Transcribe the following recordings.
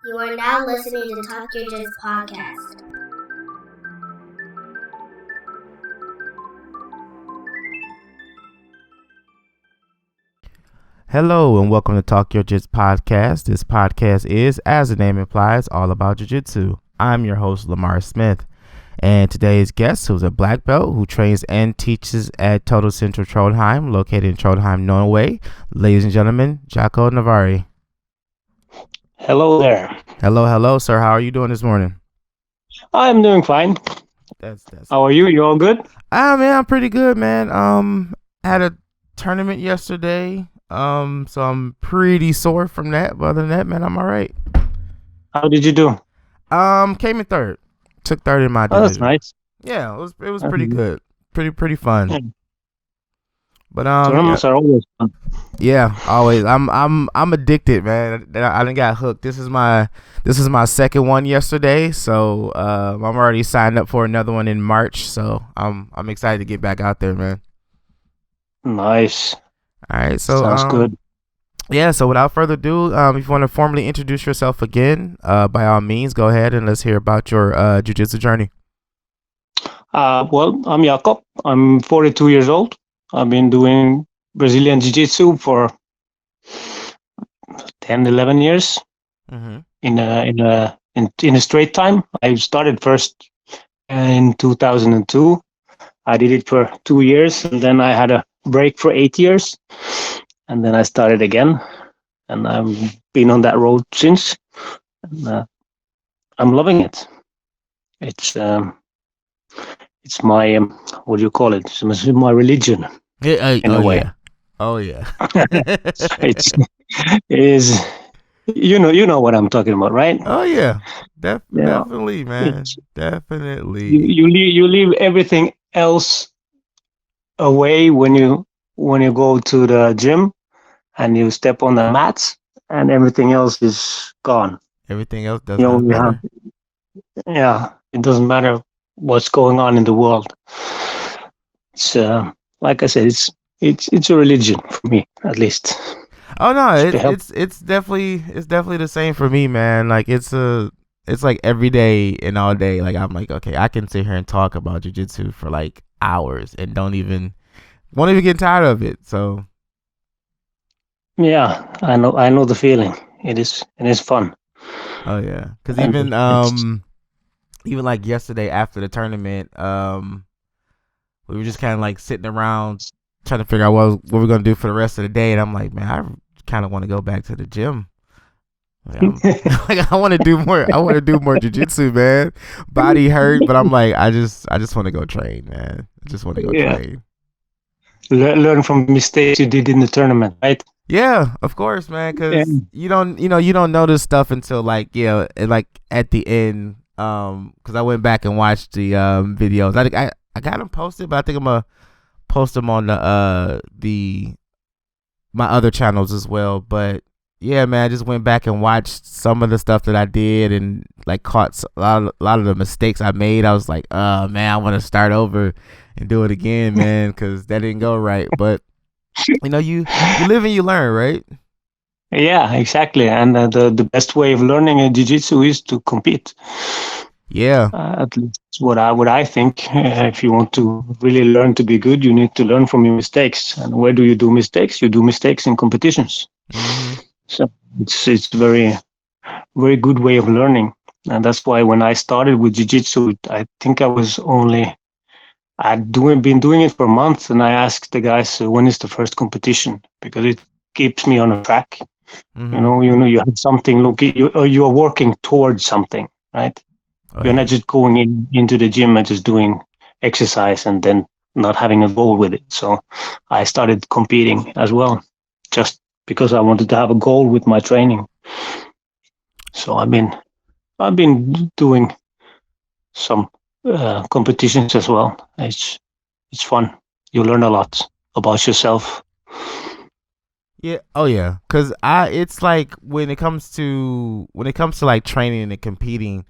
You are now listening to Talk Your Jits podcast. Hello and welcome to Talk Your Jits podcast. This podcast is, as the name implies, all about jiu-jitsu. I'm your host, Lamar Smith, and today's guest, who's a black belt who trains and teaches at Total Central Trondheim, located in Trondheim, Norway. Ladies and gentlemen, Jakko Naveri. Hello there. Hello, sir. How are you doing this morning? I'm doing fine. That's How are you? You all good? Man, I'm pretty good, man. Had a tournament yesterday. So I'm pretty sore from that, but other than that, man, I'm all right. How did you do? Came in third. Took third in my Oh, division. that's nice. Yeah, it was pretty good. Pretty fun. But Tournaments are always fun. yeah, always. I'm addicted, man. I done got hooked. This is my second one yesterday, so I'm already signed up for another one in March. So I'm excited to get back out there, man. Nice. All right, so Sounds good. Yeah, so without further ado, if you want to formally introduce yourself again, by all means, go ahead and let's hear about your jiu-jitsu journey. Well, I'm Jakko. I'm 42 years old. I've been doing Brazilian Jiu-Jitsu for 10, 11 years. Mm-hmm. In a straight time. I started first in 2002. I did it for 2 years, and then I had a break for 8 years, and then I started again, and I've been on that road since. And, I'm loving it. It's my what do you call it? It's my religion. Yeah, in a way. Yeah. Oh yeah. It is. You know what I'm talking about, right? Oh yeah. Definitely, man. Definitely. You leave everything else away when you go to the gym and you step on the mats, and everything else is gone. Everything else doesn't matter. It doesn't matter what's going on in the world. It's like I said, it's a religion for me, at least. Oh no, it's definitely the same for me, man. Like it's like every day and all day. Like I'm like, okay, I can sit here and talk about jiu-jitsu for like hours and won't even get tired of it. So yeah, I know the feeling. It is fun. Oh yeah, because even like yesterday after the tournament, we were just kind of like sitting around trying to figure out what we're gonna do for the rest of the day, and I'm like, man, I kind of want to go back to the gym. Like, I want to do more. I want to do more jiu-jitsu, man. Body hurt, but I'm like, I just want to go train, man. I just want to go train. Learn from mistakes you did in the tournament, right? Yeah, of course, man. Because you don't know this stuff until like like at the end. Because I went back and watched the videos. I got them posted, but I think I'm gonna post them on my other channels as well. But yeah, man, I just went back and watched some of the stuff that I did and like caught a lot of the mistakes I made. I was like, man, I want to start over and do it again, man, because that didn't go right. But you live and you learn, right? Yeah, exactly. And the best way of learning a jiu-jitsu is to compete. Yeah. At least what I think. If you want to really learn to be good, you need to learn from your mistakes. And where do you do mistakes? You do mistakes in competitions. Mm-hmm. So it's very, very good way of learning. And that's why when I started with jiu-jitsu, I think I'd been doing it for a month, and I asked the guys, when is the first competition? Because it keeps me on a track. Mm-hmm. You have something. You are working towards something, right? You're not just going into the gym and just doing exercise and then not having a goal with it. So I started competing as well, just because I wanted to have a goal with my training. So I've been doing some competitions as well. It's fun. You learn a lot about yourself. Yeah. Oh yeah. Cause it's like when it comes to like training and competing,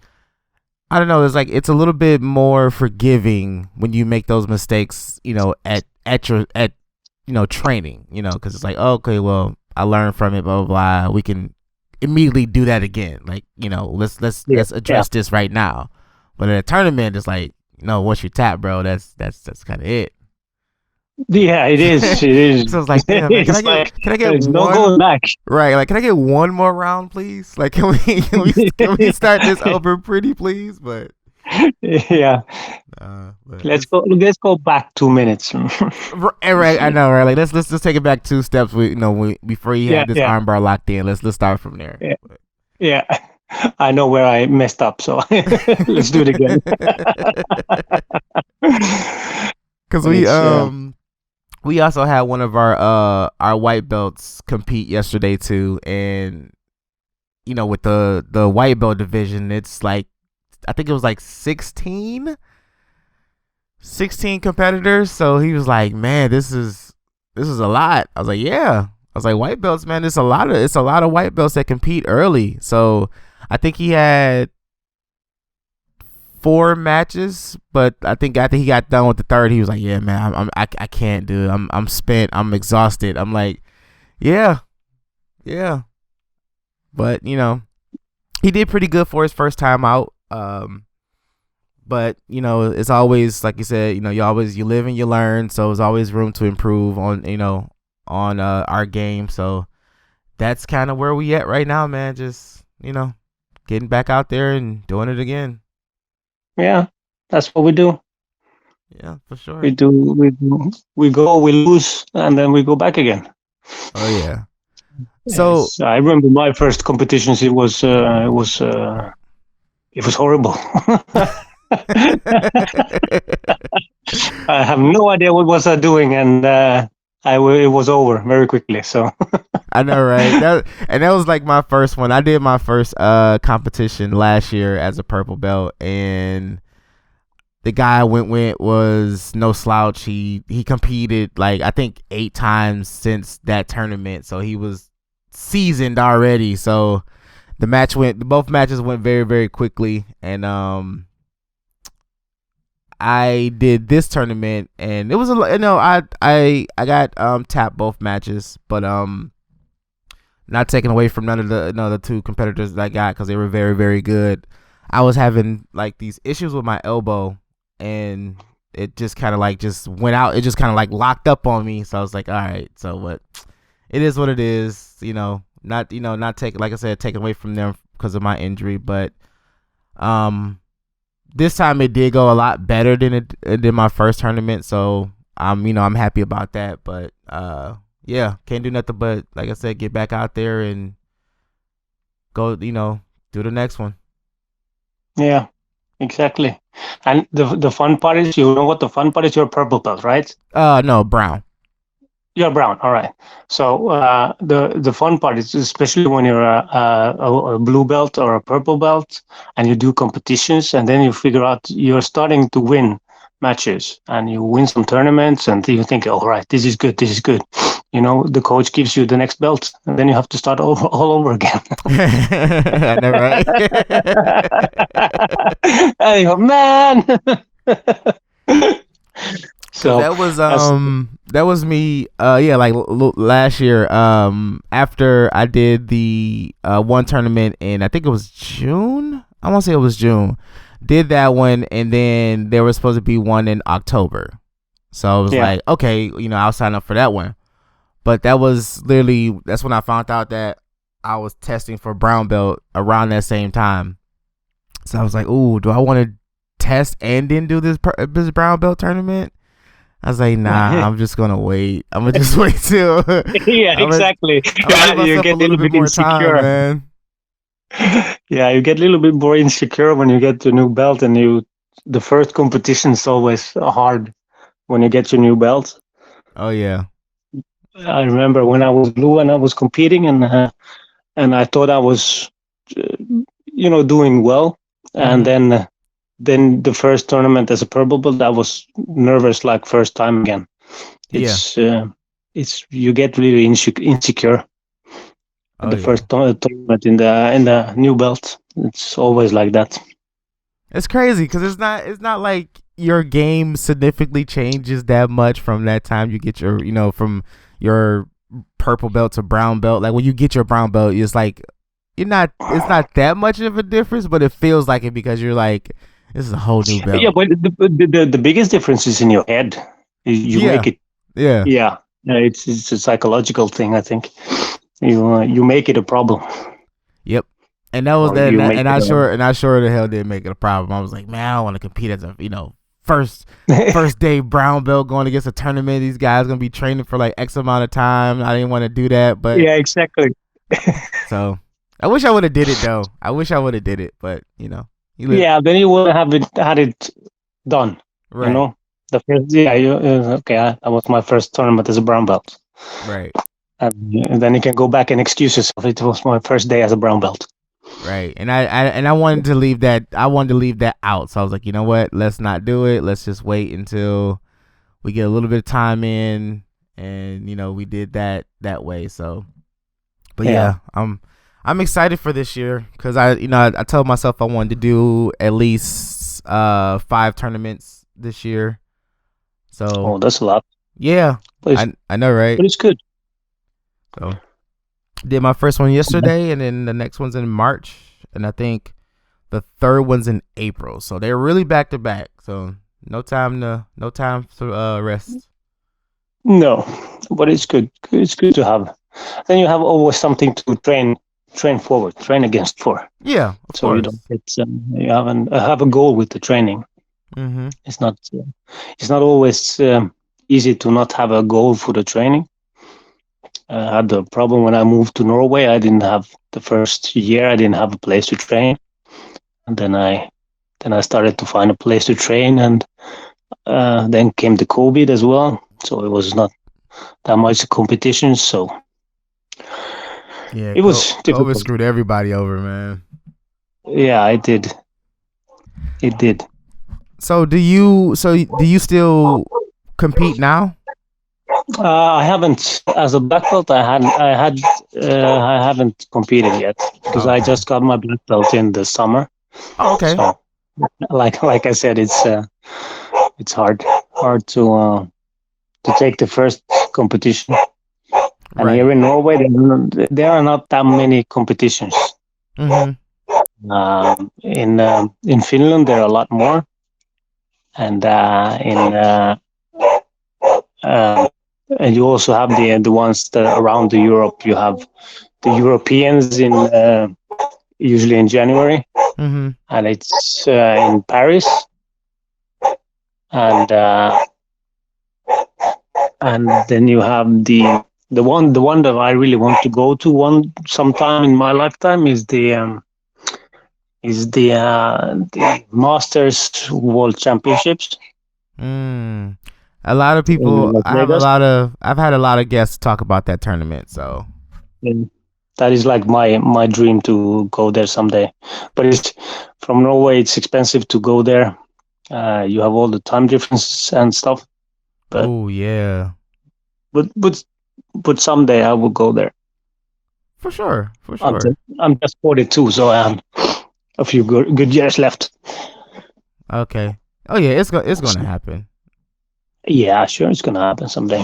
I don't know. It's like it's a little bit more forgiving when you make those mistakes, at training, because it's like, okay, well, I learned from it, blah blah blah. We can immediately do that again. Like, let's address this right now. But at a tournament, it's like, once you tap, bro, that's kind of it. Yeah, it is. It is. So it's like, damn, man, can I get one? No going back. Right, like, can I get one more round, please? Like, can we start this over pretty, please? But yeah, let's go back 2 minutes. Right, I know, right? Like, let's just take it back 2 steps. Before he had this armbar locked in. Let's start from there. Yeah. I know where I messed up, so let's do it again. Because we also had one of our white belts compete yesterday too, and with the white belt division, it's like, I think it was like 16 competitors. So he was like, man, this is a lot. I was like, yeah. I was like, white belts, man, it's a lot of white belts that compete early. So I think he had 4 matches, but I think after he got done with the third, he was like, yeah, man, I can't do it. I'm spent. I'm exhausted. I'm like, yeah. But he did pretty good for his first time out. But it's always, like you said, you live and you learn. So there's always room to improve on our game. So that's kind of where we at right now, man. Just getting back out there and doing it again. Yeah, that's what we do. Yeah, for sure. We go, we lose, and then we go back again. Oh yeah. So yes, I remember my first competitions. It was horrible. I have no idea what was I doing, and it was over very quickly. So I know, right? That was like my first one. I did my first competition last year as a purple belt, and the guy I went with was no slouch. He competed like, I think 8 times since that tournament, so he was seasoned already. So both matches went very, very quickly, and I did this tournament, and it was I got tapped both matches, but not taken away from none of the 2 competitors that I got, because they were very, very good. I was having like these issues with my elbow, and it just kind of like just went out. It just kind of like locked up on me. So I was like, all right, so what? It is what it is. Not taking, like I said, taken away from them because of my injury, but this time it did go a lot better than it did my first tournament. So I'm happy about that. But yeah, can't do nothing but, like I said, get back out there and go, do the next one. Yeah, exactly. And the fun part is, what the fun part is? You're a purple belt, right? No, brown. You're brown. All right. So the fun part is, especially when you're a blue belt or a purple belt, and you do competitions, and then you figure out you're starting to win matches, and you win some tournaments, and you think, all right, this is good. The coach gives you the next belt, and then you have to start all over again. I know, right? And you go, man. So that was me. Like last year. After I did the one tournament in, I think it was June. I want to say it was June. Did that one, and then there was supposed to be one in October. So I was like, okay, I'll sign up for that one. But that's when I found out that I was testing for brown belt around that same time. So I was like, ooh, do I want to test and then do this brown belt tournament? I was like, nah, I'm just gonna wait. I'm gonna just wait till. Yeah, exactly. You get a little bit insecure, man. Yeah, you get a little bit more insecure when you get the new belt, and the first competition is always hard when you get your new belt. Oh yeah. I remember when I was blue and I was competing, and I thought I was, doing well, and then the first tournament as a purple belt, I was nervous like first time again. It's you get really insecure. First tournament in the new belt, it's always like that. It's crazy because it's not like your game significantly changes that much from that time you get your from your purple belt to brown belt. Like when you get your brown belt, it's like you're not. It's not that much of a difference, but it feels like it because you're like, this is a whole new Yeah, belt. but the biggest difference is in your head. You make Yeah, it. yeah, Yeah, it's a psychological thing. I think you make it a problem, yep. And that was or that, you make and it I sure the hell didn't make it a problem. I was like, man, I don't want to compete as a first a. day brown belt going against a tournament. These guys gonna be training for like X amount of time. I didn't want to do that, but Yeah, exactly. so I wish I would have did it though. I wish I would have did it, but you live Yeah, then you would have had it done. You right, know, the first. Yeah, okay. That was my first tournament as a brown belt, right. and then you can go back and excuse yourself. It was my first day as a brown belt. Right. And I wanted to leave that out. So I was like, you know what? Let's not do it. Let's just wait until we get a little bit of time in, and we did that way. So but Yeah. yeah, I'm excited for this year cuz I told myself I wanted to do at least 5 tournaments this year. So Oh, that's a lot. yeah, But it's, I know, right? but it's good. So did my first one yesterday, and then the next one's in March, and I think the third one's in April. So they're really back to back. So no time to rest. No, but it's good. It's good to have. Then you have always something to train against for. Yeah, of So you course. don't. You have a goal with the training. Mm-hmm. It's not always easy to not have a goal for the training. I had the problem when I moved to Norway. I didn't have the first year. I didn't have a place to train, and then I started to find a place to train, and then came the COVID as well. So it was not that much competition. So Yeah, it was COVID difficult. screwed everybody over, man. Yeah, it did. It did. So do you still compete now? I haven't, as a black belt, I haven't competed yet because Oh, I okay. just got my black belt in the summer. Oh, okay. So, like I said, it's hard to take the first competition. And Right. here in Norway, there are not that many competitions. Mm-hmm. In Finland, there are a lot more, and uh, and you also have the ones that are around the Europe. You have the Europeans in usually in January, Mm-hmm. and it's in Paris, and and then you have the one that I really want to go to one sometime in my lifetime is the Masters World Championships Mm. A lot of in people. Las Vegas. I've had a lot of guests talk about that tournament. So And that is like my dream to go there someday. But it's from Norway. It's expensive to go there. You have all the time differences and stuff. But oh yeah, but but but someday I will go there. for sure, for I'm sure. just, I'm just 42, so I have a few good years left. Okay. Oh yeah, it's gonna happen. Yeah, sure, it's gonna happen someday.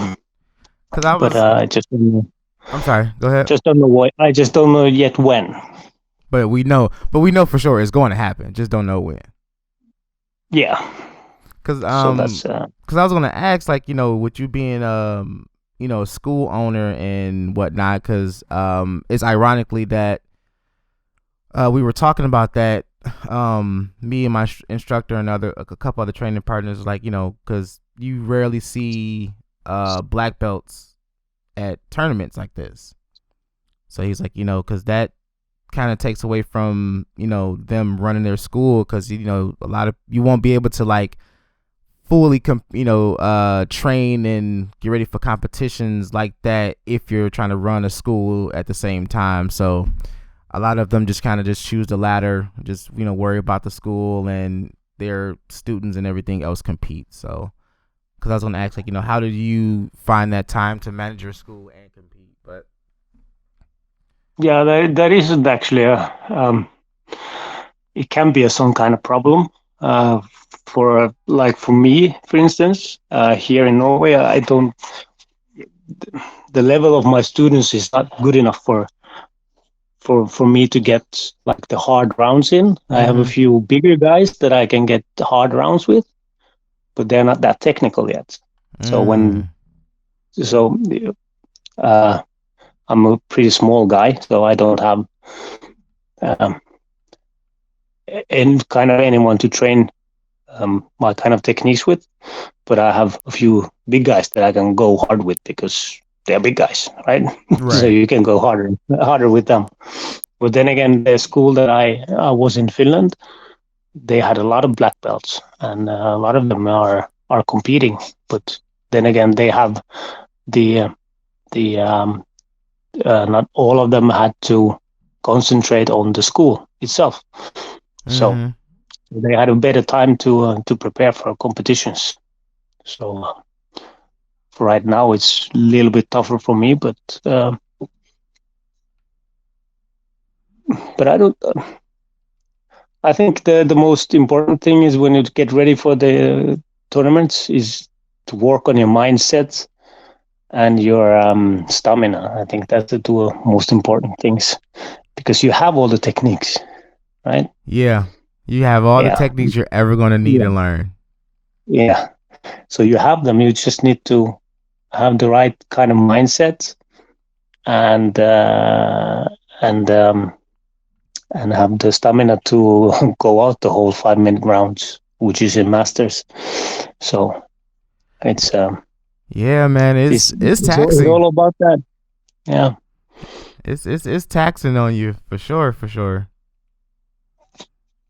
Cause I But was. I just don't know, I'm sorry. Go ahead. just don't know what. I just don't know yet when. But we know. But we know for sure it's going to happen. Just don't know when. Yeah. Cause So that's cause I was gonna ask like with you being a school owner and whatnot. Cause it's ironically that we were talking about that. Me and my instructor and a couple other training partners, like cause you rarely see black belts at tournaments like this. So he's like, cause that kind of takes away from them running their school, because a lot of you won't be able to like fully train and get ready for competitions like that if you're trying to run a school at the same time. So a lot of them just kind of just choose the latter, just worry about the school and their students and everything else compete. So because I was going to ask, like, how did you find that time to manage your school and compete? But yeah. That isn't actually it can be some kind of problem. For me, for instance, here in Norway, I don't. The level of my students is not good enough for me to get like the hard rounds in. I have a few bigger guys that I can get the hard rounds with, but they're not that technical yet. So I'm a pretty small guy, so I don't have anyone to train my kind of techniques with. But I have a few big guys that I can go hard with because they're big guys, right? So you can go harder with them. But then again, the school that I was in Finland, they had a lot of black belts, and a lot of them are competing. But then again, they have the not all of them had to concentrate on the school itself. So they had a better time to prepare for competitions. So for right now, it's a little bit tougher for me, but I don't. I think the most important thing is when you get ready for the tournaments is to work on your mindset and your stamina. I think that's the two most important things, because you have all the techniques, right? Yeah, you have all the techniques you're ever going to need to learn. Yeah, so you have them. You just need to have the right kind of mindset and have the stamina to go out the whole 5-minute rounds, which is in Masters. So it's yeah, man, it's taxing. It's all about that. Yeah, it's taxing on you for sure.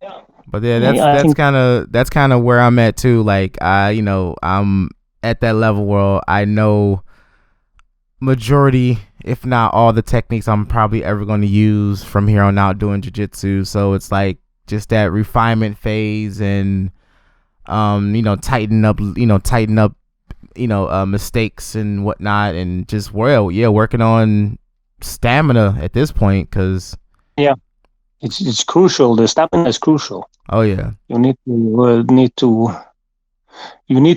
Yeah. But yeah, that's kind of where I'm at too. Like I'm at that level where I know majority, if not all, the techniques I'm probably ever going to use from here on out doing jiu-jitsu. So it's like just that refinement phase and tighten up mistakes and whatnot, and just working on stamina at this point, because it's crucial. The stamina is crucial. Oh yeah, you need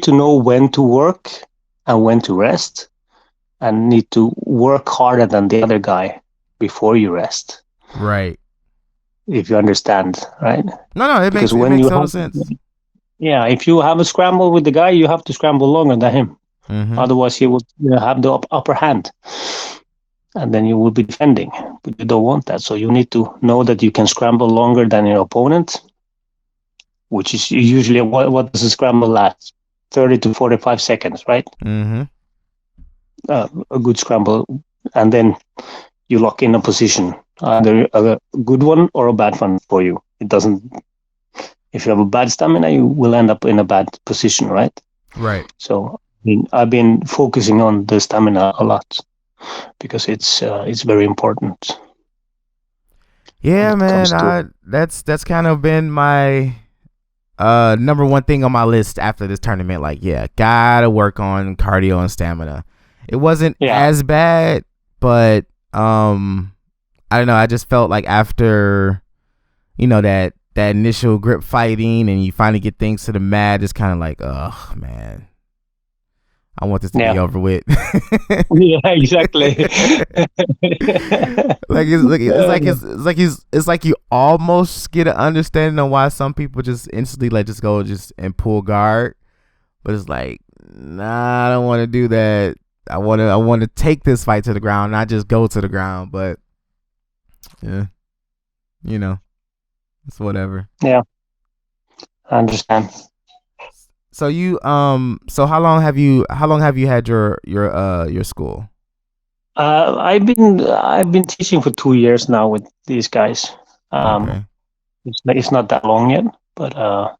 to know when to work and when to rest, and need to work harder than the other guy before you rest. Right. If you understand, right? No, it makes total sense. Yeah, if you have a scramble with the guy, you have to scramble longer than him. Otherwise, he will have the upper hand, and then you will be defending. But you don't want that, so you need to know that you can scramble longer than your opponent, which is usually what does a scramble last? 30 to 45 seconds, right? A good scramble, and then you lock in a position, either a good one or a bad one for you. It doesn't. If you have a bad stamina, you will end up in a bad position, right? Right. So I've been focusing on the stamina a lot because it's very important. Yeah, man. That's kind of been my number one thing on my list after this tournament. Like, gotta work on cardio and stamina. It wasn't as bad, but I don't know. I just felt like after that initial grip fighting and you finally get things to the mat, it's kind of like, oh man, I want this to be over with. Yeah, exactly. It's like you almost get an understanding of why some people just instantly just go and pull guard, but it's like, nah, I don't want to do that. I want to take this fight to the ground, not just go to the ground. But yeah, it's whatever. Yeah, I understand. So you so how long have you had your school? I've been teaching for 2 years now with these guys. Okay. It's not that long yet, but I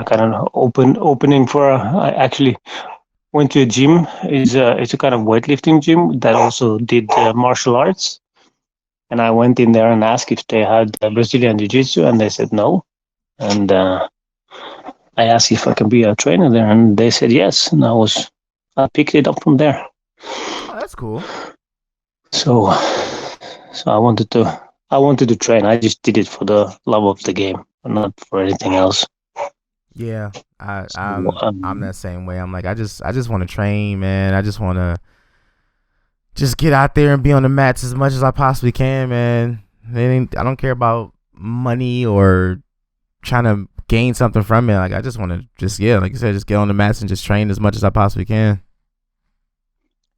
kind of opening for. I actually went to a gym. It's a kind of weightlifting gym that also did martial arts, and I went in there and asked if they had Brazilian Jiu-Jitsu, and they said no. And I asked if I can be a trainer there, and they said yes. And I picked it up from there. Oh, that's cool. So I wanted to train. I just did it for the love of the game, not for anything else. Yeah, I'm that same way. I'm like, I just want to train, man. I just want to just get out there and be on the mats as much as I possibly can, man. I don't care about money or trying to gain something from it. Like I just want to like you said, just get on the mats and just train as much as I possibly can.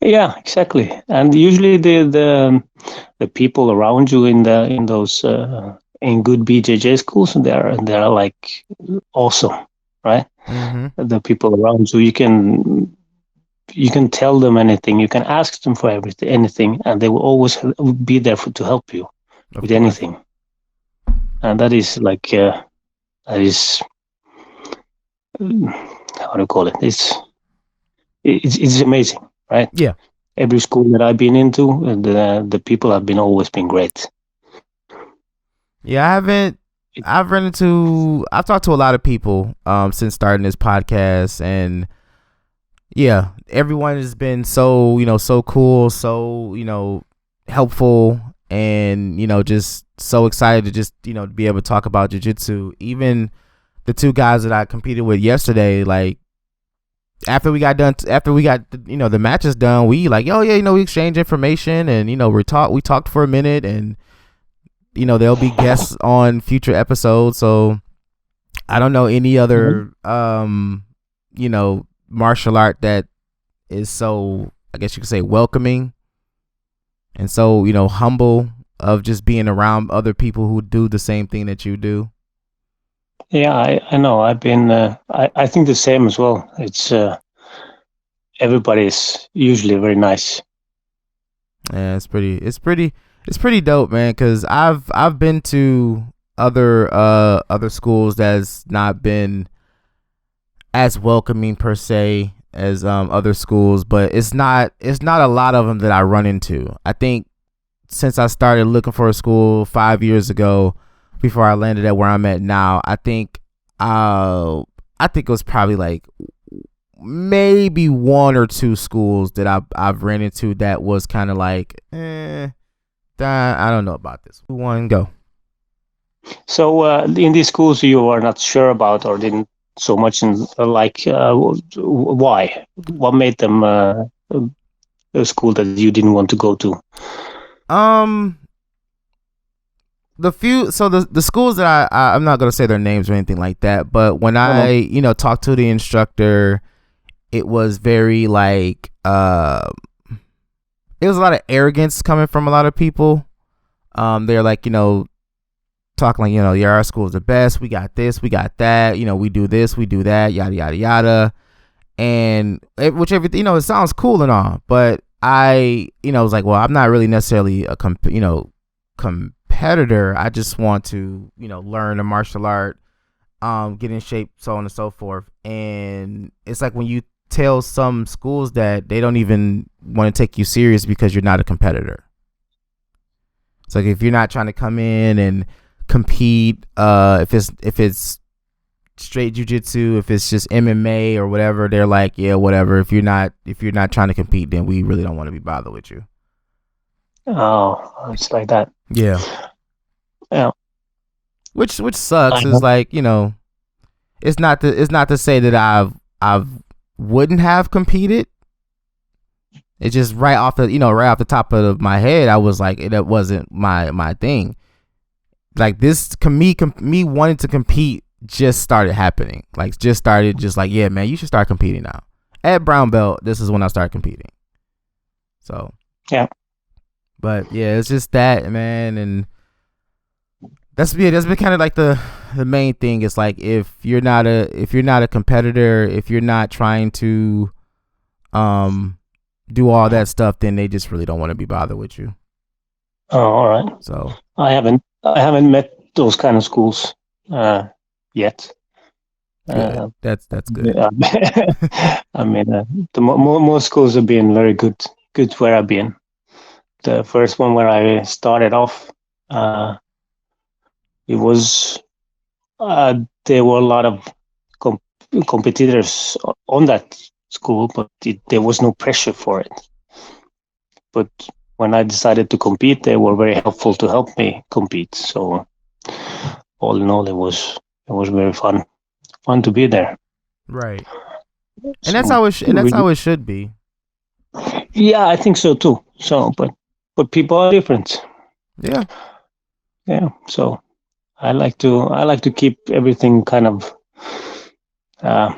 Yeah, exactly. And usually the people around you in those in good BJJ schools, they're like awesome, right? Mm-hmm. The people around you, you can tell them anything, you can ask them for anything, and they will always be there to help you Of with course. anything. And that is like that is how do you call it? It's amazing, right? Yeah. Every school that I've been into, the people have always been great. Yeah, I've talked to a lot of people since starting this podcast, and yeah, everyone has been so, so cool, so, helpful, and, just so excited to just, be able to talk about jiu-jitsu. Even the two guys that I competed with yesterday, like after we got the matches done, we like, oh yeah, we exchange information, and we talked for a minute, and they'll be guests on future episodes. So I don't know any other martial art that is so, I guess you could say, welcoming and so, humble of just being around other people who do the same thing that you do. Yeah, I know. I've been. I think the same as well. It's everybody's usually very nice. Yeah, it's pretty dope, man. Because I've been to other schools that's not been as welcoming per se as other schools, but it's not a lot of them that I run into. I think since I started looking for a school 5 years ago, before I landed at where I'm at now, I think it was probably like maybe one or two schools that I've ran into that was kind of like, I don't know about this. Who won? Go. So in these schools you are not sure about or didn't so much in why? What made them a school that you didn't want to go to? The schools that I'm not gonna say their names or anything like that, but when I talked to the instructor, it was very like it was a lot of arrogance coming from a lot of people. They're like, talking like, yeah, our school is the best, we got this, we got that, we do this, we do that, yada yada yada. And which everything, it sounds cool and all, but I was like, well, I'm not really necessarily a competitor. I just want to learn a martial art, get in shape, so on and so forth. And it's like when you tell some schools that, they don't even want to take you serious because you're not a competitor. It's like if you're not trying to come in and compete, if it's straight jiu-jitsu, if it's just MMA or whatever, they're like, yeah, whatever. If you're not trying to compete, then we really don't want to be bothered with you. Oh, it's like that. Yeah. Yeah. Which sucks. Is like, it's not to say that I wouldn't have competed. It's just right off the top of my head, I was like, that wasn't my thing. Like this, me wanting to compete just started happening. Like just like, yeah, man, you should start competing now. At brown belt, this is when I started competing. So yeah. But yeah, it's just that, man, and that's been kind of like the main thing. It's like if you're not a competitor, if you're not trying to do all that stuff, then they just really don't want to be bothered with you. Oh, all right. So I haven't met those kind of schools yet. Good. That's good. I mean, the most schools have been very good where I've been. The first one where I started off, it was there were a lot of competitors on that school, but there was no pressure for it. But when I decided to compete, they were very helpful to help me compete. So all in all, it was very fun to be there. Right. And that's how it should be. Yeah, I think so too. So, but people are different. Yeah. Yeah. So I like to keep everything kind of. Uh,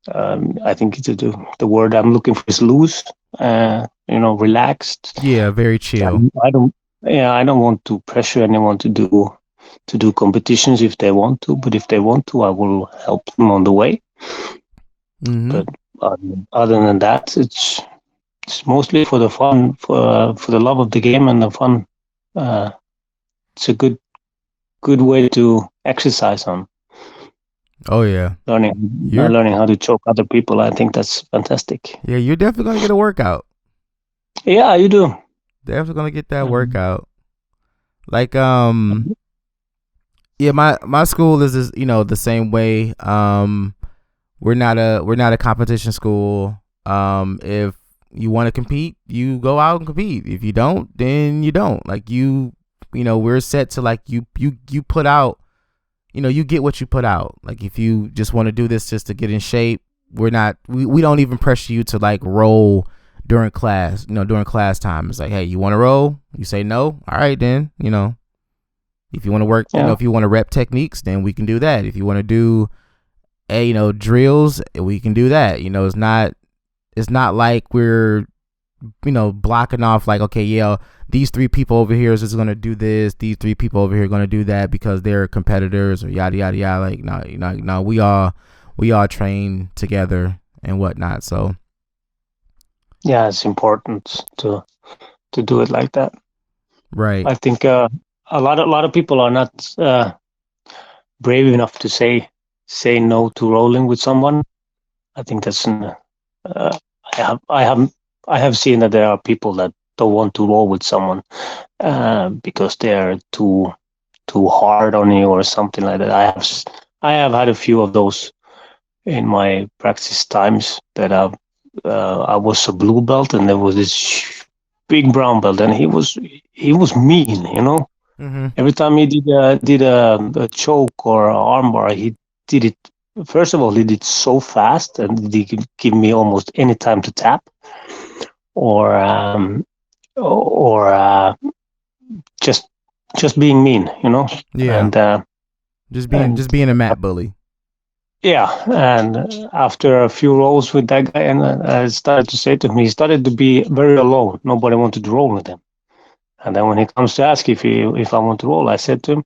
I think the word I'm looking for is loose. Relaxed. Yeah, very I chill. don't. I don't Yeah, I don't want to pressure anyone to do competitions if they want to. But if they want to, I will help them on the way. Mm-hmm. But other than that, it's mostly for the fun, for the love of the game and the fun. Uh, it's a good way to exercise on Oh yeah. You're learning how to choke other people. I think that's fantastic. yeah, you're definitely gonna get a workout. Yeah, you do. Definitely gonna get that Um, workout. Like yeah, my school is just, the same way. We're not a competition school. If you want to compete, you go out and compete. If you don't, then you don't. Like we're set to like you put out, you get what you put out. Like if you just want to do this just to get in shape, we don't even pressure you to like roll during class. During class time, it's like, hey, you want to roll? You say no. All right, then. If you want to work, yeah, if you want to rep techniques, then we can do that. If you want to do drills, we can do that. It's not like we're blocking off like, okay, yeah, these three people over here is just gonna do this, these three people over here are gonna do that because they're competitors or yada yada yada. Like no, we all train together and whatnot. So yeah. It's important to do it like that. right. I think a lot of people are not brave enough to say no to rolling with someone. I think that's uh, I have I have I have seen that there are people that don't want to roll with someone because they are too hard on you or something like that. I have had a few of those in my practice times that I was a blue belt and there was this big brown belt and he was mean, you know. Mm-hmm. Every time he did a choke or a armbar, he did it. First of all, he did so fast and he could give me almost any time to tap or just being mean, you know. Yeah, And just and being a mat bully. yeah, and after a few rolls with that guy, and I started to say to him, he started to be very alone. Nobody wanted to roll with him. And then when he comes to ask if I want to roll, I said to him,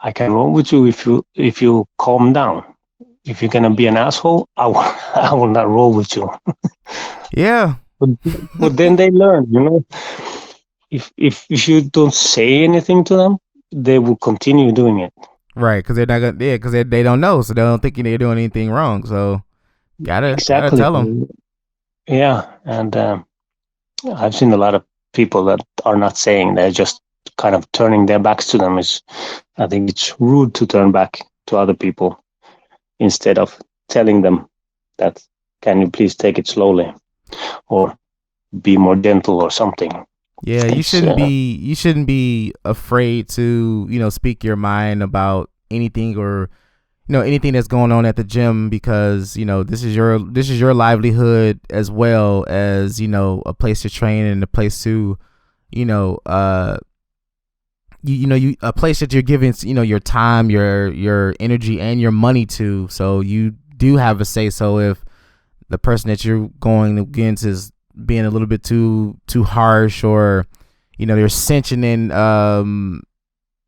I can roll with you if you calm down. If you're gonna be an asshole, I will, I will not roll with you. Yeah. But but then they learn, you know. If you don't say anything to them, they will continue doing it. Right, because they're not gonna. Yeah, because they don't know, so they don't think they're doing anything wrong. So gotta Exactly. tell them. Yeah, and I've seen a lot of people that are not saying; they're just kind of turning their backs to them. Is I think it's rude to turn back to other people instead of telling them that, can you please take it slowly or be more gentle or something. Yeah, you It's shouldn't be afraid to speak your mind about anything, or anything that's going on at the gym, because this is your livelihood as well as a place to train and a place to you know uh you a place that you're giving your time, your energy, and your money to. So you do have a say. So if the person that you're going against is being a little bit too harsh, or they're cinching in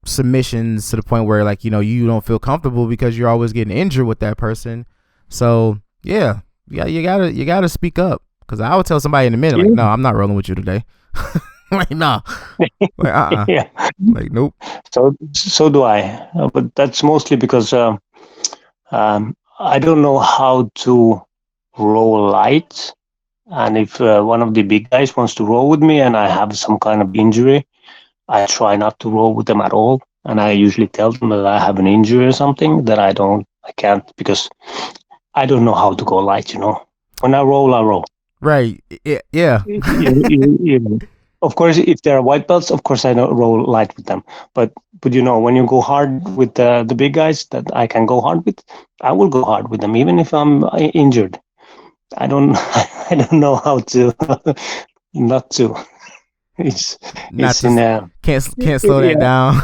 submissions to the point where, like, you don't feel comfortable because you're always getting injured with that person. So yeah, you gotta speak up, because I would tell somebody in a minute, like, yeah, no, I'm not rolling with you today. Like, no, like, yeah. like, nope. So do I, but that's mostly because I don't know how to roll light. And if one of the big guys wants to roll with me and I have some kind of injury, I try not to roll with them at all. And I usually tell them that I have an injury or something that I can't, because I don't know how to go light, you know. When I roll, I roll. Right. Yeah. Of course, if there are white belts, of course I don't roll light with them. But when you go hard with the big guys that I can go hard with, I will go hard with them, even if I'm injured. I don't I don't know how to not to. It's Not it's in to a can't slow that yeah. down.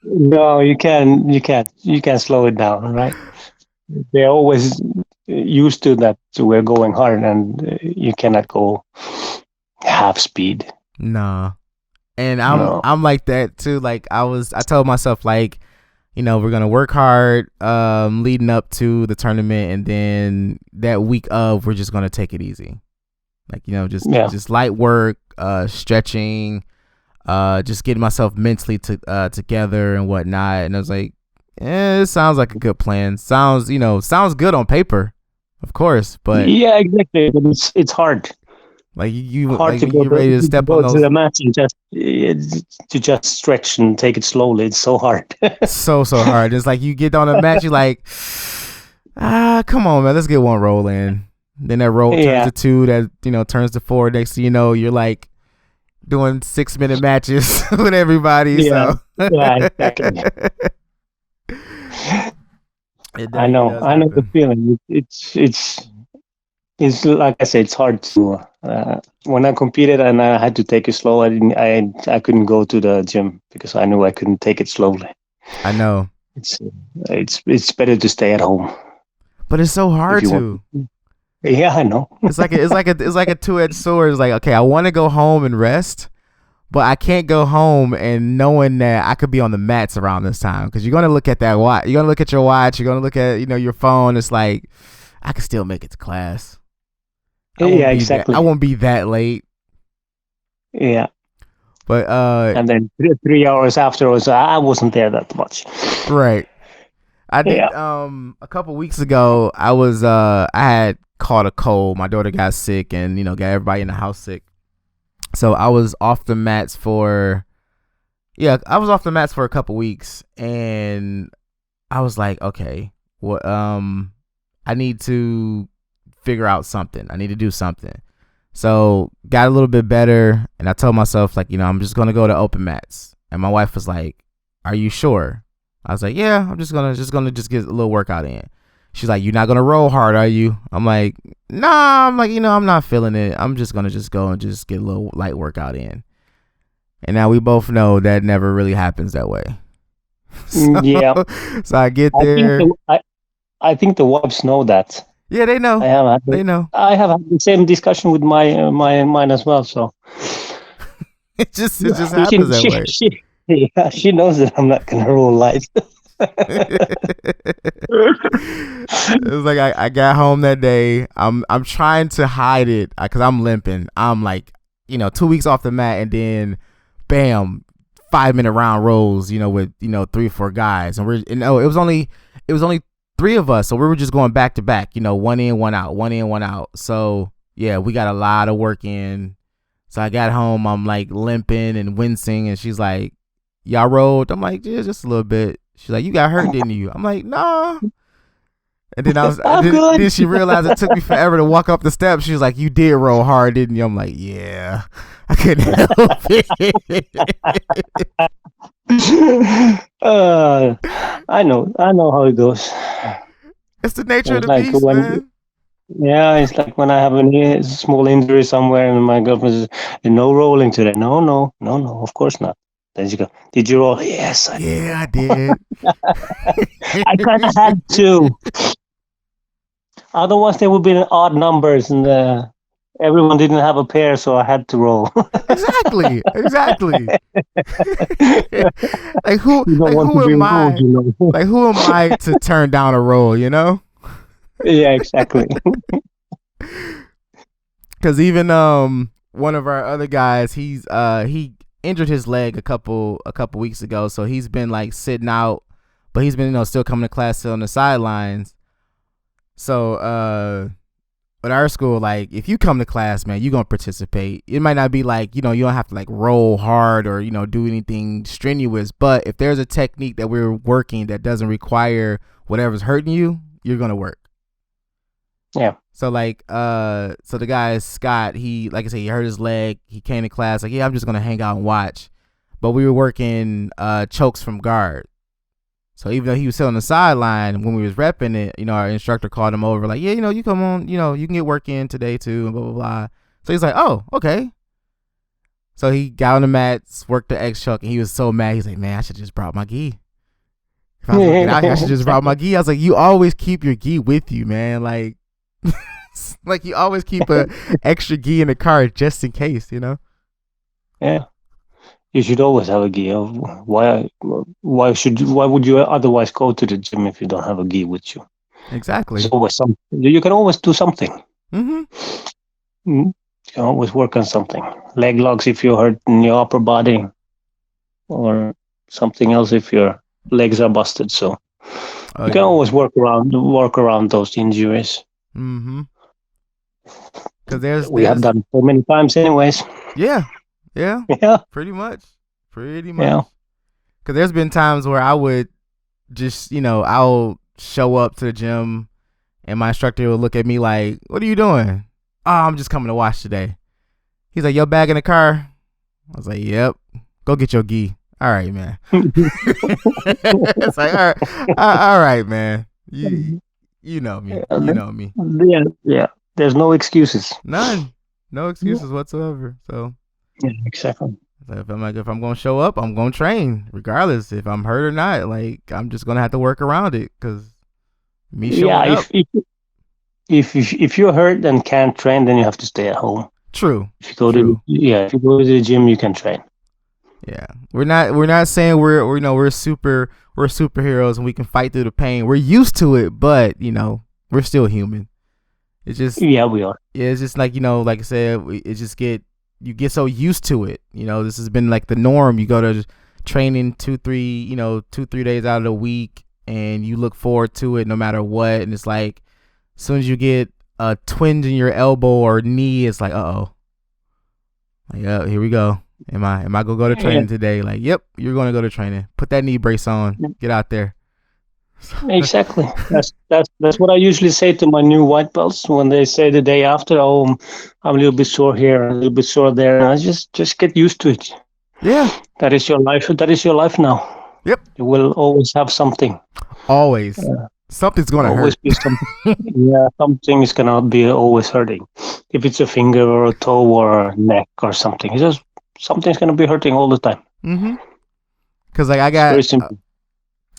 No, you can't slow it down, right? They're always used to that. So we're going hard, and you cannot go half speed. Nah. And I'm No. I'm like that too. Like I told myself like, we're gonna work hard leading up to the tournament, and then that week of we're just gonna take it easy. Like, Yeah. just light work, stretching, just getting myself mentally together and whatnot. And I was like, it sounds like a good plan. Sounds good on paper, of course, but Yeah, exactly. But it's hard. like you Hard like to when you're ready to step on go to those. the match and just stretch and take it slowly. It's so hard. So hard. It's like you get on a match, you're like, come on, man, let's get one roll in. Then that roll turns Yeah. to two, that turns to four. Next thing you know, you're like doing 6-minute matches with everybody. Yeah. So Yeah. Exactly. it I definitely know. does I know the happen. feeling. It's like I said. It's hard to. When I competed and I had to take it slow, I didn't. I couldn't go to the gym because I knew I couldn't take it slowly. I know, It's better to stay at home but it's so if hard you want. to. Yeah, I know. It's like a two-edged sword. It's like, okay, I want to go home and rest, but I can't go home and knowing that I could be on the mats around this time, because you're gonna look at that watch. You're gonna look at your watch. You're gonna look at your phone. It's like, I can still make it to class. Yeah, exactly. I won't be that late. Yeah, But and then 3 hours afterwards, I wasn't there that much. right. I did Yeah. a couple weeks ago. I had caught a cold. My daughter got sick, and got everybody in the house sick. So I was off the mats for a couple weeks, and I was like, okay, what I need to figure out something. I need to do something. So got a little bit better, and I told myself, like, I'm just gonna go to open mats. And my wife was like, "Are you sure?" I was like, "Yeah, I'm just gonna get a little workout in." She's like, "You're not gonna roll hard, are you?" I'm like, "Nah." I'm like, I'm not feeling it. I'm just gonna go and just get a little light workout in. And now we both know that never really happens that way. Yeah. So I get I think there. I think the wives know that. Yeah, they know. They know. I have had the same discussion with mine as well. So It just happens that way. She knows that I'm not gonna roll light. It was like I got home that day. I'm trying to hide it because I'm limping. I'm like, 2 weeks off the mat, and then bam, 5-minute round rolls, with 3 or 4 guys, and it was only 3 of us, so we were just going back to back, one in, one out, one in, one out. So yeah, we got a lot of work in. So I got home, I'm like limping and wincing, and she's like, "Y'all rolled?" I'm like, "Yeah, just a little bit." She's like, "You got hurt, didn't you?" I'm like, "Nah." And then then she realized it took me forever to walk up the steps. She was like, "You did roll hard, didn't you?" I'm like, "Yeah, I couldn't help it." I know how it goes. It's the nature of It's the like beast, man. Yeah, it's like when I have a small injury somewhere, and my girlfriend says, "No rolling today." No, no, no, no. Of course not. Then she go, "Did you roll?" Yes, I did. Yeah, I did. I kind of had to. Otherwise, there would be odd numbers, and everyone didn't have a pair, so I had to roll. Exactly. Like You don't want who to be am rude, I? Like, who am I to turn down a roll? Yeah, exactly. Because even one of our other guys, he injured his leg a couple weeks ago, so he's been like sitting out, but he's been still coming to class, still on the sidelines. So at our school, like, if you come to class, man, you're gonna participate. It might not be like, you don't have to like roll hard or do anything strenuous, but if there's a technique that we're working that doesn't require whatever's hurting you, you're gonna work. Yeah. So like so the guy Scott, he, like I said, he hurt his leg. He came to class like, "Yeah, I'm just gonna hang out and watch." But we were working chokes from guard. So even though he was still on the sideline when we was repping it, our instructor called him over like, yeah, you come on, you can get work in today too, and blah, blah, blah. So he's like, oh, okay. So he got on the mats, worked the X chuck, and he was so mad. He's like, man, I should just brought my gi. If I was working out here, I should just brought my gi. I was like, you always keep your gi with you, man. Like, like you always keep a extra gi in the car just in case, Yeah. You should always have a gi. Why would you otherwise go to the gym if you don't have a gi with you? Exactly. There's always something. You can always do something. Mm-hmm. You can always work on something. Leg locks if you're hurt in your upper body, or something else if your legs are busted. So you can always work around those injuries. Mm-hmm. Because we have done so many times, anyways. Yeah. Pretty much. Yeah. Because there's been times where I would just, I'll show up to the gym and my instructor will look at me like, what are you doing? Oh, I'm just coming to watch today. He's like, your bag in the car? I was like, yep. Go get your gi. All right, man. It's like, all right, man. You know me. You know me. Yeah. There's no excuses. None. No excuses whatsoever. So. Yeah, exactly. So if I'm gonna show up, I'm gonna train regardless if I'm hurt or not. Like I'm just gonna have to work around it because me showing up. If you're hurt and can't train, then you have to stay at home. True. If you go to the gym, you can train. Yeah, we're not saying we're superheroes and we can fight through the pain. We're used to it, but we're still human. It's just we are. Yeah, it's just like like I said, you get so used to it. This has been like the norm. You go to training 2-3 days out of the week, and you look forward to it no matter what. And it's like, as soon as you get a twinge in your elbow or knee, it's like, uh-oh. Like, here we go. Am I gonna go to training today? Like, yep, you're gonna go to training. Put that knee brace on. Get out there. Exactly. That's what I usually say to my new white belts when they say the day after, "Oh, I'm a little bit sore here, a little bit sore there." And I just get used to it. Yeah. That is your life. That is your life now. Yep. You will always have something. Always. Something's gonna hurt. Be something. Yeah, something is gonna be always hurting. If it's a finger or a toe or a neck or something, it's just something's gonna be hurting all the time. Mm-hmm. Because like I got. Very simple.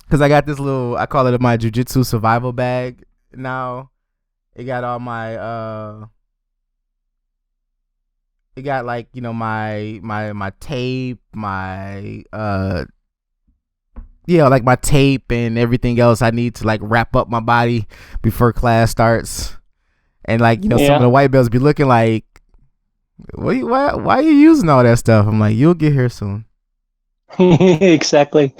Because I got this little, I call it my jiu-jitsu survival bag now. It got all my, it got like, my tape, like my tape and everything else I need to like wrap up my body before class starts. And like, some of the white belts be looking like, why are you using all that stuff? I'm like, you'll get here soon. Exactly.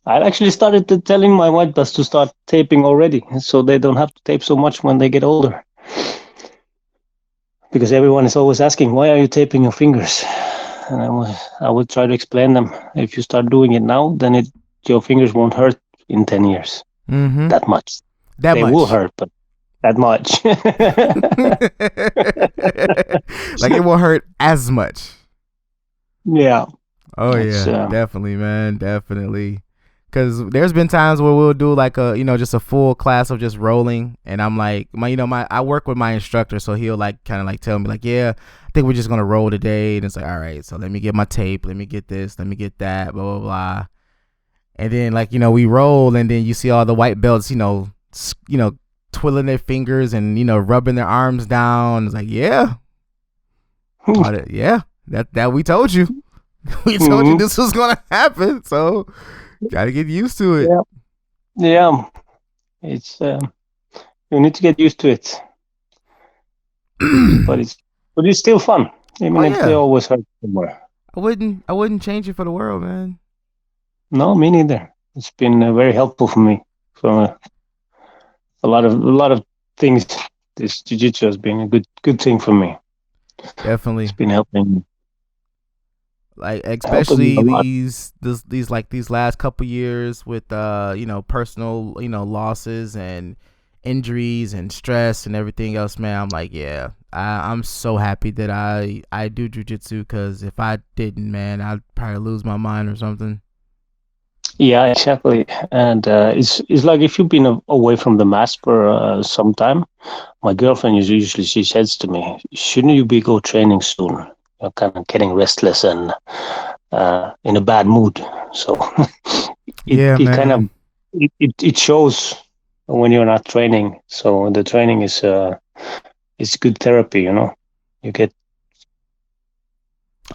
I actually started telling my white belts to start taping already, so they don't have to tape so much when they get older. Because everyone is always asking, why are you taping your fingers? And I would try to explain them. If you start doing it now, then your fingers won't hurt in 10 years. Mm-hmm. That much. They will hurt, but that much. Like it won't hurt as much. Yeah. Oh, yeah. Definitely, man. Definitely. Because there's been times where we'll do like a, just a full class of just rolling. And I'm like, I work with my instructor. So he'll like kind of like tell me like, yeah, I think we're just going to roll today. And it's like, all right, so let me get my tape. Let me get this. Let me get that. Blah, blah, blah. And then like, we roll and then you see all the white belts, twiddling their fingers and, rubbing their arms down. It's like, yeah. Yeah, that we told you. We told you this was going to happen. So gotta get used to it. Yeah. It's you need to get used to it. but it's still fun. Even if they always hurt somewhere. I wouldn't change it for the world, man. No, me neither. It's been very helpful for me. For a lot of things. This jiu-jitsu has been a good thing for me. Definitely. It's been helping me. Like especially these last couple years with personal losses and injuries and stress and everything else, man. I'm like, yeah, I'm so happy that I do jiu-jitsu, because if I didn't, man, I'd probably lose my mind or something. Yeah, exactly. And it's like if you've been away from the mats for some time. My girlfriend usually she says to me, "Shouldn't you be go training soon? You're kind of getting restless and in a bad mood." So it Yeah, it kind of man. it shows when you're not training. So the training is it's good therapy. You get,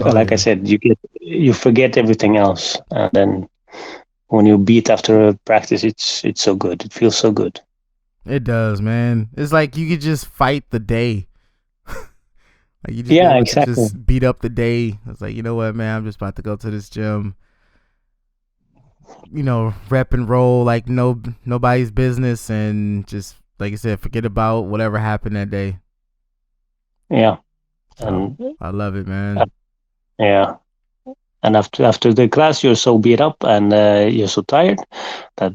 Oh like I yeah, said, you forget everything else, and then when you beat after a practice, it's so good. It feels so good. it does, man. It's like you could just fight the day. Like you just be Yeah, able to exactly. just beat up the day. It's like, you know what, man, I'm just about to go to this gym, rep and roll like nobody's business, and just like I said, forget about whatever happened that day. Yeah, So and I love it, uh, man. yeah. And after the class, you're so beat up and you're so tired that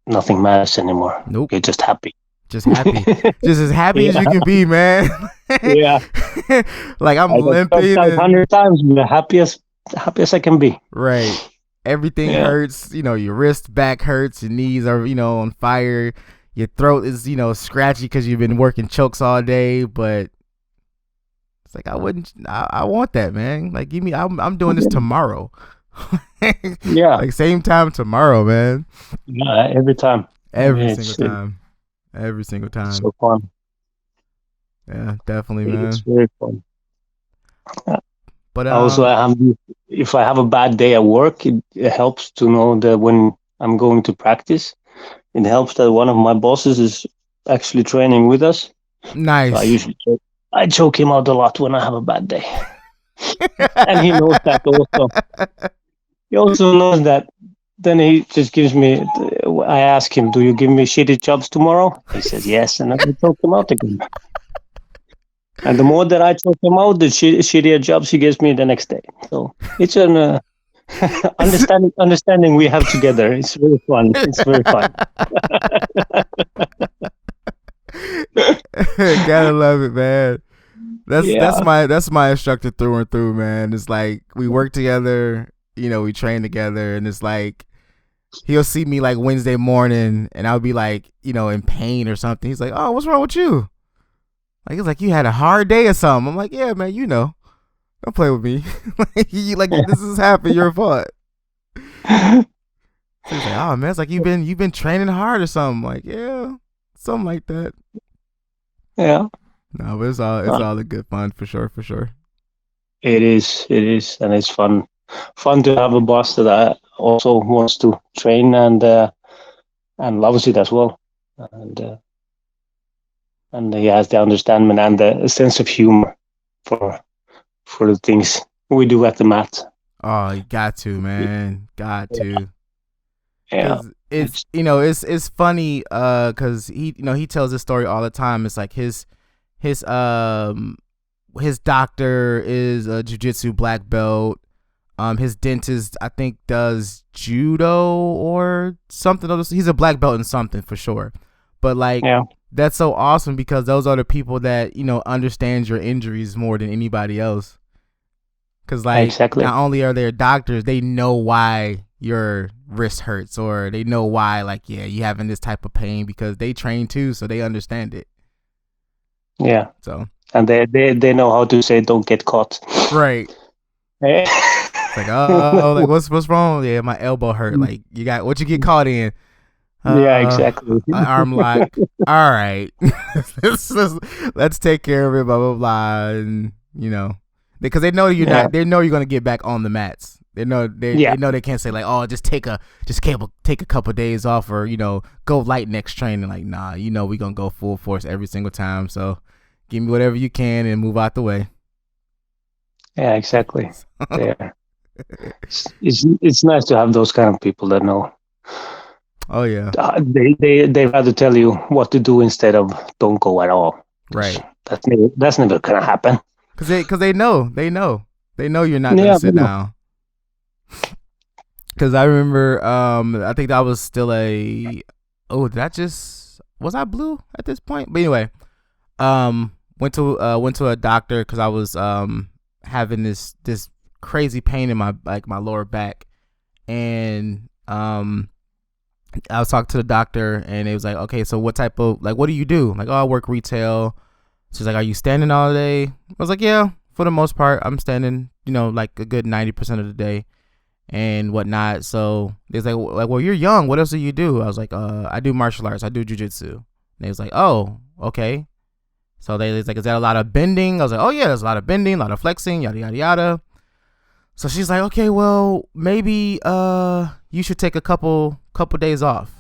nothing matters anymore. Nope. You're just happy. Just happy. Just as happy as Yeah, you can be, man. yeah. Like I'm I got choked limping out and 100 times. I'm the happiest I can be. right. Everything Yeah, hurts, your wrist back hurts, your knees are, on fire. Your throat is, scratchy because you've been working chokes all day, but it's like I want that, man. Like give me I'm doing this tomorrow. yeah, Like same time tomorrow, man. yeah. Every time. I mean, Every single time. Every single it's time. so fun. Yeah, definitely, It's man. very fun. But Also, if I have a bad day at work, it helps to know that when I'm going to practice, it helps that one of my bosses is actually training with us. So nice. I choke him out a lot when I have a bad day, and he knows that also. He also knows that. Then he just gives me. I ask him, "Do you give me shitty jobs tomorrow?" He says yes, and I choke him out again. And the more that I choke him out, the shittier jobs he gives me the next day. So it's an understanding we have together. It's very fun. It's very fun. Gotta love it, man. That's Yeah, my instructor through and through, man. It's like we work together, we train together, and it's like he'll see me like Wednesday morning, and I'll be like, in pain or something. He's like, "Oh, what's wrong with you?" Like it's like you had a hard day or something. I'm like, "Yeah, man, don't play with me. like this has happened. Your fault." So he's like, "Oh man, it's like you've been training hard or something." I'm like, yeah, something like that. yeah. No, but it's all a good fun for sure, for sure. It is, and it's fun to have a boss that also wants to train and loves it as well, and uh, and he has the understanding and the sense of humor for the things we do at the mat. Oh, you got to, man, got to, Yeah, cause it's it's it's funny, cause he tells this story all the time. It's like his his doctor is a jujitsu black belt. His dentist, I think, does judo or something. He's a black belt in something for sure. But like, yeah, that's so awesome because those are the people that understand your injuries more than anybody else. Because like, exactly. not only are they doctors, they know why your wrist hurts, or they know why, like, yeah, you having this type of pain because they train too, so they understand it. Yeah, So and they know how to say don't get caught. right. Yeah, It's like, oh, like what's wrong? Yeah, my elbow hurt. Like you got what you get caught in. exactly. An arm lock. All right, let's take care of it. Blah blah blah, and because they know you're Yeah, not. They know you're gonna get back on the mats. They know yeah, they know they can't say like, oh, just take a couple days off, or go light next training. Like, nah, we gonna go full force every single time. So give me whatever you can and move out the way. yeah, exactly. There, it's nice to have those kind of people that know. Oh yeah, They rather tell you what to do instead of don't go at all. 'Cause right. that's never gonna happen. Cause they know you're not gonna Yeah, sit down. Cause I remember, I think that was still was I blue at this point? But anyway, went to a doctor because I was having this crazy pain in my lower back, and I was talking to the doctor, and it was like, okay, so what type of, like, what do you do? I'm like, oh, I work retail. She's like, are you standing all day? I was like, yeah, for the most part, I'm standing, like a good 90% of the day and whatnot. So they was like, well, you're young. What else do you do? I was like, I do martial arts. I do jujitsu. And they was like, oh, okay. So they was like, is that a lot of bending? I was like, oh yeah, there's a lot of bending, a lot of flexing, yada, yada, yada. So she's like, okay, well, maybe you should take a couple days off.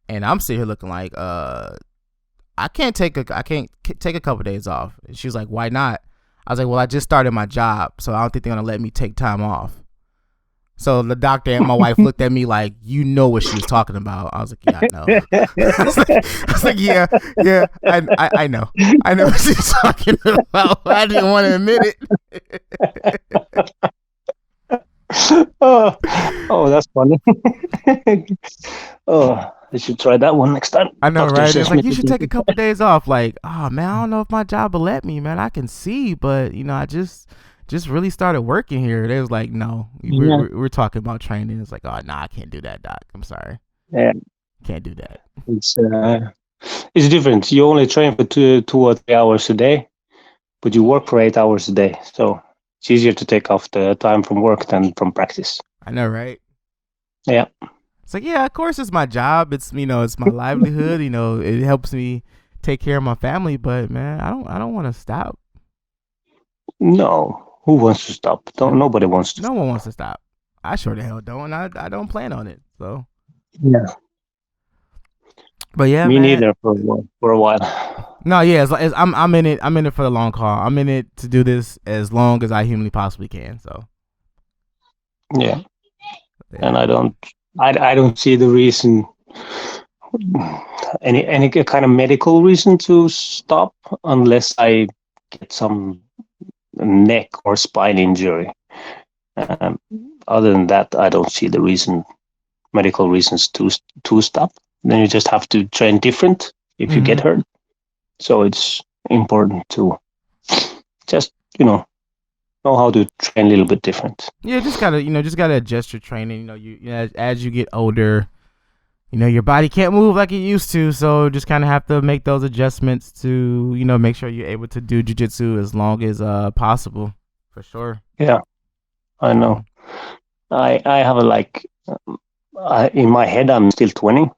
And I'm sitting here looking like, I can't take a couple days off. And she was like, why not? I was like, well, I just started my job, so I don't think they're gonna let me take time off. So the doctor and my wife looked at me like, you know what she was talking about. I was like, yeah, I know. I was like, yeah, I know. I know what she's talking about. I didn't want to admit it. Oh, that's funny. Oh, I should try that one next time. I know, right? It's like, you should take a couple days off. Like, oh man, I don't know if my job will let me, man. I can see, but I just really started working here. They was like, no, we're talking about training. It's like, oh no, I can't do that, doc. I'm sorry. Yeah, can't do that. It's different. You only train for 2 or 3 hours a day, but you work for 8 hours a day. So it's easier to take off the time from work than from practice. I know, right? Yeah. It's like, yeah, of course it's my job. It's it's my livelihood. It helps me take care of my family. But man, I don't want to stop. No, who wants to stop? Nobody wants to. No one wants to stop. I sure the hell don't. I don't plan on it. So yeah. But yeah, me man. neither for a while. No, yeah, I'm in it. I'm in it for the long haul. I'm in it to do this as long as I humanly possibly can. So yeah. And I don't see the reason, any kind of medical reason to stop unless I get some neck or spine injury. Other than that, I don't see the medical reasons to stop. Then you just have to train different if you get hurt. So it's important to just know how to train a little bit different. Yeah, just gotta adjust your training. As you get older, your body can't move like it used to, so just kind of have to make those adjustments to make sure you're able to do jiu-jitsu as long as possible, for sure. Yeah, I know. I have in my head I'm still 20.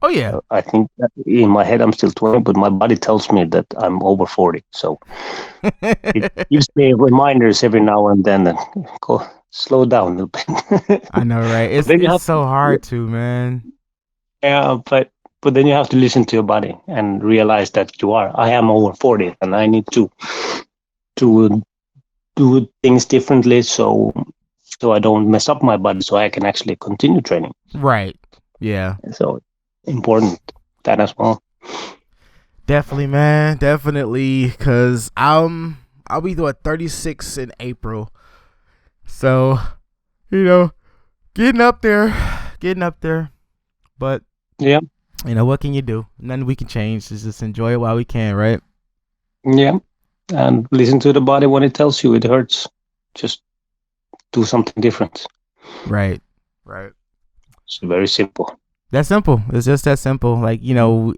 Oh yeah. I think that in my head I'm still 20, but my body tells me that I'm over 40. So it gives me reminders every now and then that go slow down a little bit. I know, right? It's so hard to, man. Yeah, but then you have to listen to your body and realize that I am over 40 and I need to do things differently so I don't mess up my body, so I can actually continue training. Right. Yeah. So important that as well. Definitely, man. Definitely, because I'll be doing 36 in April. So, getting up there. But yeah, what can you do? Nothing we can change. Just enjoy it while we can, right? Yeah, and listen to the body when it tells you it hurts. Just do something different. Right. It's very simple. That's simple. It's just that simple. Like,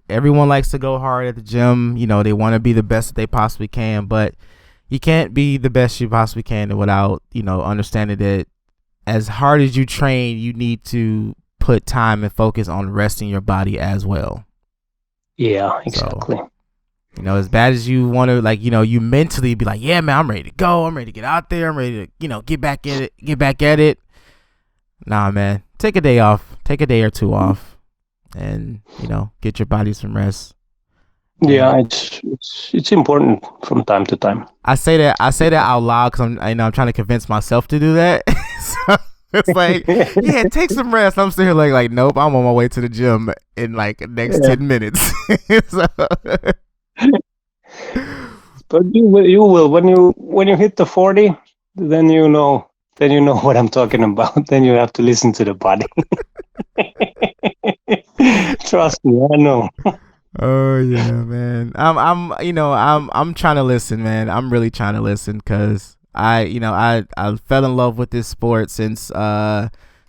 everyone likes to go hard at the gym. They want to be the best that they possibly can, but you can't be the best you possibly can without, understanding that as hard as you train, you need to put time and focus on resting your body as well. Yeah, exactly. So, as bad as you want to, you mentally be like, yeah, man, I'm ready to go. I'm ready to get out there. I'm ready to, get back at it. Nah, man, take a day off. Take a day or two off, and get your body some rest. Yeah, it's important from time to time. I say that out loud because I'm trying to convince myself to do that. So it's like, yeah, take some rest. I'm still here like nope, I'm on my way to the gym in the next 10 minutes. So. But you will when you hit the 40, then you know what I'm talking about. Then you have to listen to the body. Trust me, I know. Oh yeah, man. I'm trying to listen, man. I'm really trying to listen because I fell in love with this sport since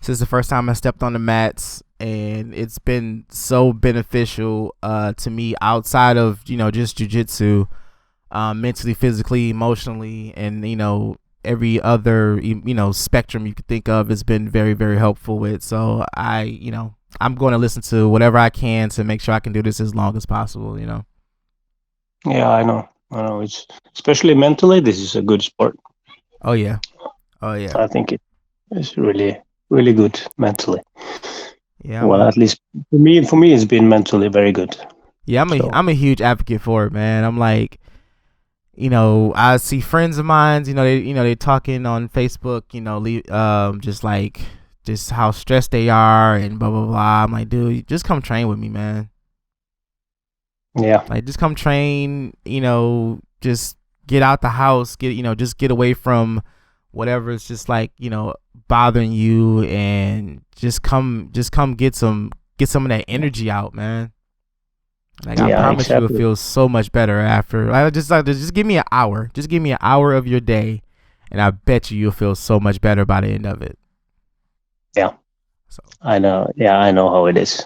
since the first time I stepped on the mats, and it's been so beneficial to me outside of, you know, just jiu-jitsu, mentally, physically, emotionally, and, you know, every other, you know, spectrum you could think of has been very, very helpful with. So I'm going to listen to whatever I can to make sure I can do this as long as possible, you know. Yeah, I know. It's especially mentally, this is a good sport. Oh yeah. I think it is really, really good mentally. Yeah. Well, at least for me, it's been mentally very good. Yeah, I'm a huge advocate for it, man. I'm like, you know, I see friends of mine, you know, they talking on Facebook, you know, just how stressed they are and blah blah blah. I'm like, dude, just come train with me, man. Yeah. Like, just come train, you know, just get out the house, just get away from whatever is just like, you know, bothering you, and just come get some of that energy out, man. Like, I promise you, it feels so much better after. Just give me an hour. Just give me an hour of your day, and I bet you'll feel so much better by the end of it. Yeah. So I know. Yeah, I know how it is.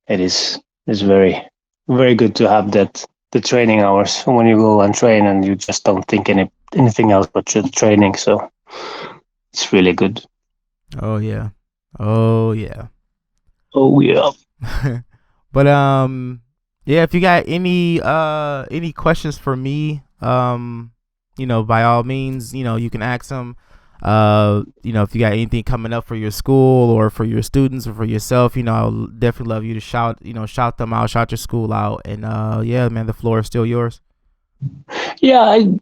It's very, very good to have the training hours when you go and train, and you just don't think anything else but your training. So it's really good. Oh yeah. But yeah, if you got any questions for me, you know, by all means, you know, you can ask them. You know, if you got anything coming up for your school or for your students or for yourself, you know, I'll definitely love you to shout them out, shout your school out, and yeah, man, the floor is still yours. Yeah, I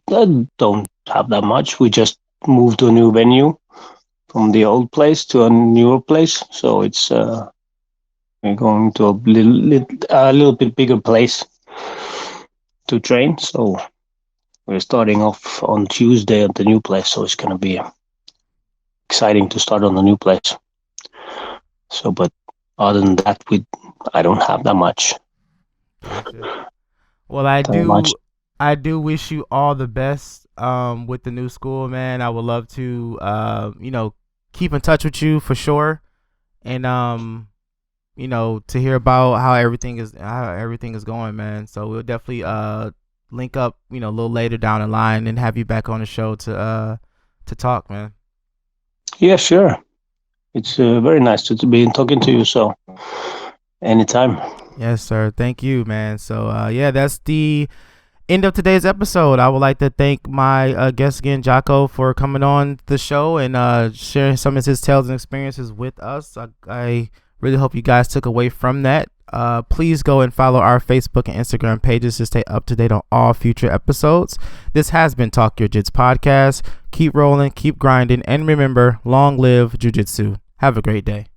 don't have that much. We just moved to a new venue from the old place to a newer place, so it's we're going to a little bit bigger place to train. So we're starting off on Tuesday at the new place, so it's going to be exciting to start on the new place. So, but other than that, I don't have that much. Gotcha. Well, I do wish you all the best with the new school, man. I would love to you know, keep in touch with you for sure, and you know, to hear about how everything is going, man. So we'll definitely link up, you know, a little later down the line and have you back on the show to talk, man. Yeah, sure. It's very nice to be talking to you. So anytime. Yes, sir. Thank you, man. So yeah, that's the end of today's episode. I would like to thank my guest again, Jakko, for coming on the show and sharing some of his tales and experiences with us. I really hope you guys took away from that. Please go and follow our Facebook and Instagram pages to stay up to date on all future episodes. This has been Talk Your Jits podcast. Keep rolling, keep grinding, and remember, long live Jiu-Jitsu. Have a great day.